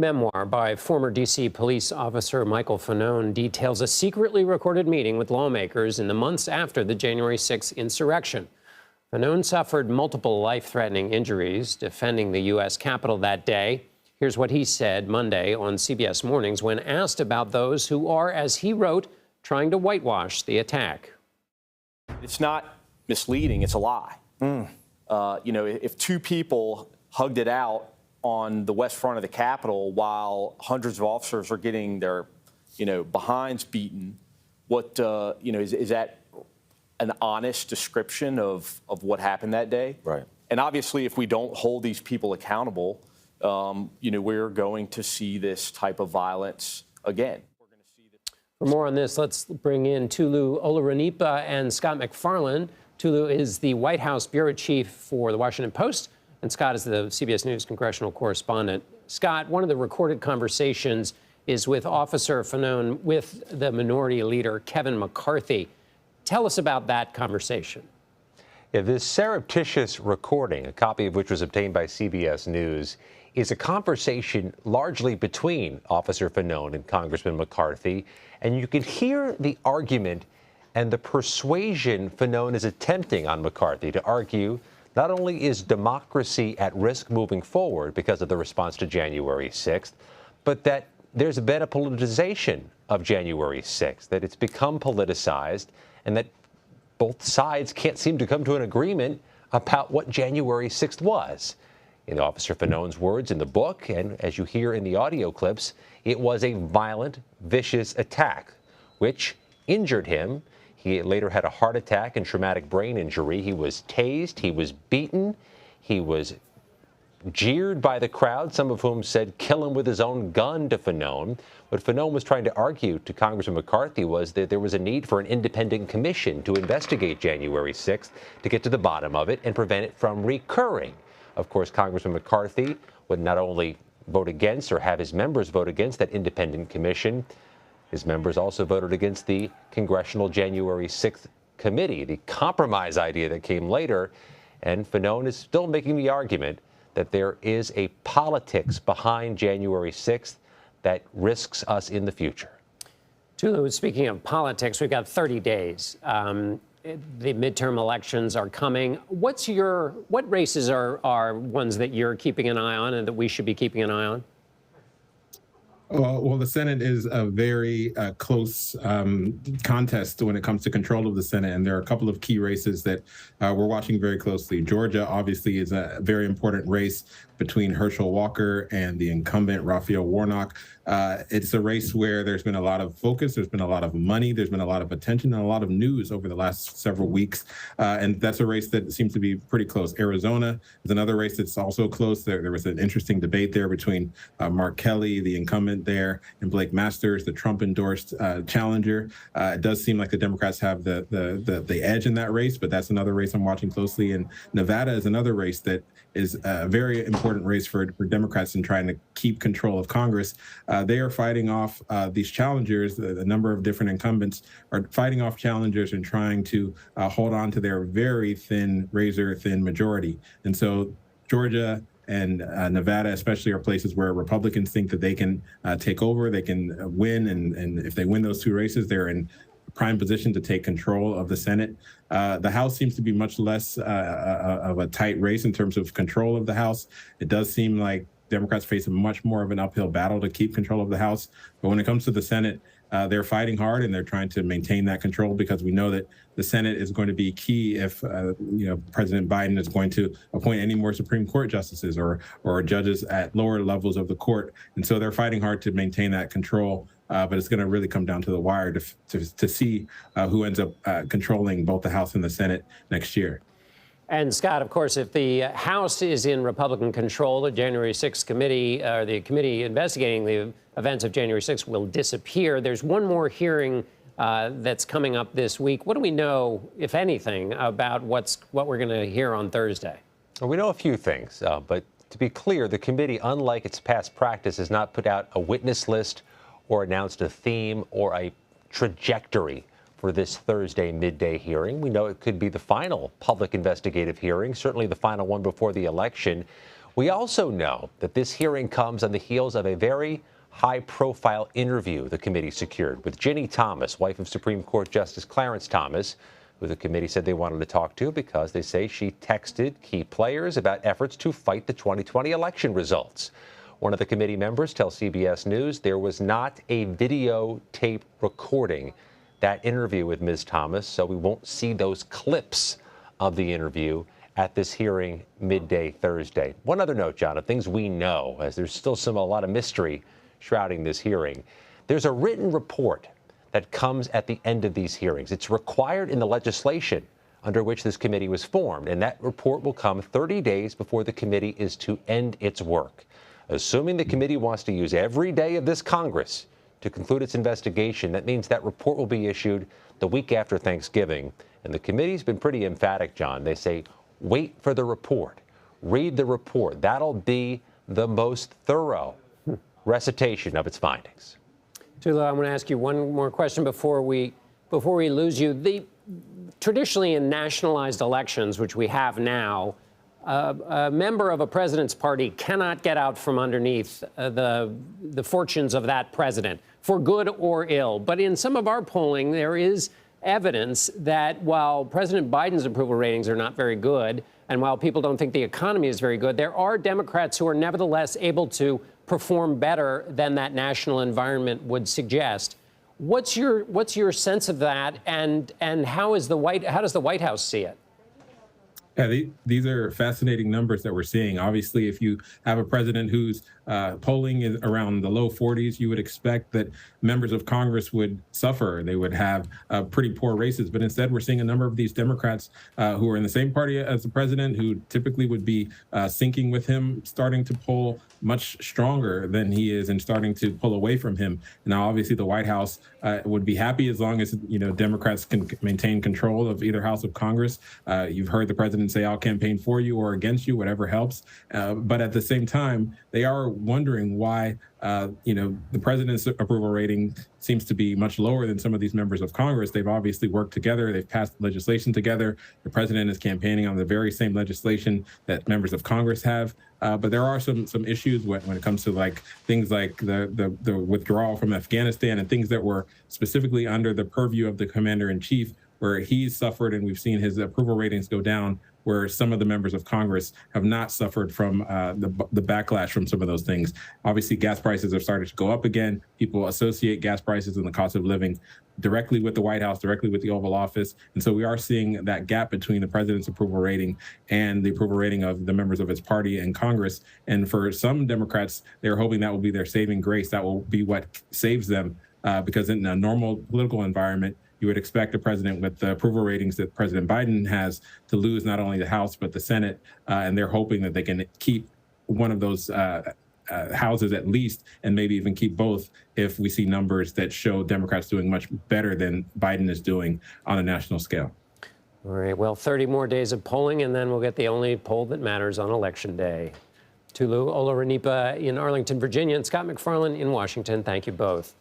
memoir by former D.C. police officer Michael Fanone details a secretly recorded meeting with lawmakers in the months after the January 6th insurrection. Fanone suffered multiple life-threatening injuries defending the U.S. Capitol that day. Here's what he said Monday on CBS Mornings when asked about those who are, as he wrote, trying to whitewash the attack. It's not misleading, it's a lie. If two people hugged it out on the west front of the Capitol while hundreds of officers are getting their, behinds beaten, is that an honest description of what happened that day? Right. And obviously, if we don't hold these people accountable, we're going to see this type of violence again. For more on this, let's bring in Toluse Olorunnipa and Scott MacFarlane. Toluse is the White House bureau chief for The Washington Post, and Scott is the CBS News congressional correspondent. Scott, one of the recorded conversations is with Officer Fanone with the minority leader, Kevin McCarthy. Tell us about that conversation. Yeah, this surreptitious recording, a copy of which was obtained by CBS News, is a conversation largely between Officer Fanone and Congressman McCarthy. And you can hear the argument and the persuasion Fanone is attempting on McCarthy to argue not only is democracy at risk moving forward because of the response to January 6th, but that there's been a politicization of January 6th, that it's become politicized, and that both sides can't seem to come to an agreement about what January 6th was. In Officer Fanone's words in the book, and as you hear in the audio clips, it was a violent, vicious attack, which injured him. He later had a heart attack and traumatic brain injury. He was tased, he was beaten, he was jeered by the crowd, some of whom said kill him with his own gun to Fanone. What Fanone was trying to argue to Congressman McCarthy was that there was a need for an independent commission to investigate January 6th to get to the bottom of it and prevent it from recurring. Of course, Congressman McCarthy would not only vote against or have his members vote against that independent commission, his members also voted against the congressional January 6th committee, the compromise idea that came later. And Fanone is still making the argument that there is a politics behind January 6th that risks us in the future. Toluse, speaking of politics, we've got 30 days. The midterm elections are coming. What races are ones that you're keeping an eye on and that we should be keeping an eye on? Well, the Senate is a very close contest when it comes to control of the Senate, and there are a couple of key races that we're watching very closely. Georgia, obviously, is a very important race between Herschel Walker and the incumbent Raphael Warnock. It's a race where there's been a lot of focus, there's been a lot of money, there's been a lot of attention, and a lot of news over the last several weeks. And that's a race that seems to be pretty close. Arizona is another race that's also close. There was an interesting debate there between Mark Kelly, the incumbent there, and Blake Masters, the Trump-endorsed challenger. It does seem like the Democrats have the edge in that race, but that's another race I'm watching closely. And Nevada is another race that is a very important race for Democrats in trying to keep control of Congress. They are fighting off these challengers. A number of different incumbents are fighting off challengers and trying to hold on to their very thin, razor-thin majority. And so Georgia and Nevada especially are places where Republicans think that they can take over, they can win, and if they win those two races, they're in prime position to take control of the Senate. The House seems to be much less of a tight race in terms of control of the House. It does seem like Democrats face much more of an uphill battle to keep control of the House. But when it comes to the Senate, they're fighting hard and they're trying to maintain that control because we know that the Senate is going to be key if President Biden is going to appoint any more Supreme Court justices or judges at lower levels of the court. And so they're fighting hard to maintain that control. But it's going to really come down to the wire to see who ends up controlling both the House and the Senate next year. And Scott, of course, if the House is in Republican control, the January 6th committee, or the committee investigating the events of January 6th, will disappear. There's one more hearing that's coming up this week. What do we know, if anything, about what we're going to hear on Thursday? Well, we know a few things, but to be clear, the committee, unlike its past practice, has not put out a witness list or announced a theme or a trajectory for this Thursday midday hearing. We know it could be the final public investigative hearing, certainly the final one before the election. We also know that this hearing comes on the heels of a very high-profile interview the committee secured with Ginny Thomas, wife of Supreme Court Justice Clarence Thomas, who the committee said they wanted to talk to because they say she texted key players about efforts to fight the 2020 election results. One of the committee members tells CBS News there was not a videotape recording that interview with Ms. Thomas, so we won't see those clips of the interview at this hearing midday Thursday. One other note, John, of things we know, as there's still a lot of mystery shrouding this hearing. There's a written report that comes at the end of these hearings. It's required in the legislation under which this committee was formed, and that report will come 30 days before the committee is to end its work. Assuming the committee wants to use every day of this Congress to conclude its investigation, that means that report will be issued the week after Thanksgiving. And the committee's been pretty emphatic, John. They say, wait for the report. Read the report. That'll be the most thorough recitation of its findings. Tula, I'm going to ask you one more question before we lose you. Traditionally in nationalized elections, which we have now, a member of a president's party cannot get out from underneath the fortunes of that president, for good or ill. But in some of our polling, there is evidence that while President Biden's approval ratings are not very good, and while people don't think the economy is very good, there are Democrats who are nevertheless able to perform better than that national environment would suggest. What's your sense of that, and how does the White House see it? Yeah, these are fascinating numbers that we're seeing. Obviously, if you have a president whose polling is around the low 40s, you would expect that members of Congress would suffer. They would have pretty poor races. But instead, we're seeing a number of these Democrats who are in the same party as the president, who typically would be syncing with him, starting to poll much stronger than he is and starting to pull away from him. Now, obviously, the White House would be happy as long as, Democrats can maintain control of either house of Congress. You've heard the president say, I'll campaign for you or against you, whatever helps. But at the same time, they are wondering why, the president's approval rating seems to be much lower than some of these members of Congress. They've obviously worked together. They've passed legislation together. The president is campaigning on the very same legislation that members of Congress have. But there are some issues when it comes to things like the withdrawal from Afghanistan and things that were specifically under the purview of the commander in chief, where he's suffered, and we've seen his approval ratings go down, where some of the members of Congress have not suffered from the backlash from some of those things. Obviously, gas prices have started to go up again. People associate gas prices and the cost of living directly with the White House, directly with the Oval Office. And so we are seeing that gap between the president's approval rating and the approval rating of the members of his party and Congress. And for some Democrats, they're hoping that will be their saving grace. That will be what saves them, because in a normal political environment, you would expect a president with the approval ratings that President Biden has to lose not only the House, but the Senate. And they're hoping that they can keep one of those houses at least, and maybe even keep both if we see numbers that show Democrats doing much better than Biden is doing on a national scale. All right, well, 30 more days of polling, and then we'll get the only poll that matters on Election Day. Tolu Olorunnipa in Arlington, Virginia, and Scott MacFarlane in Washington, thank you both.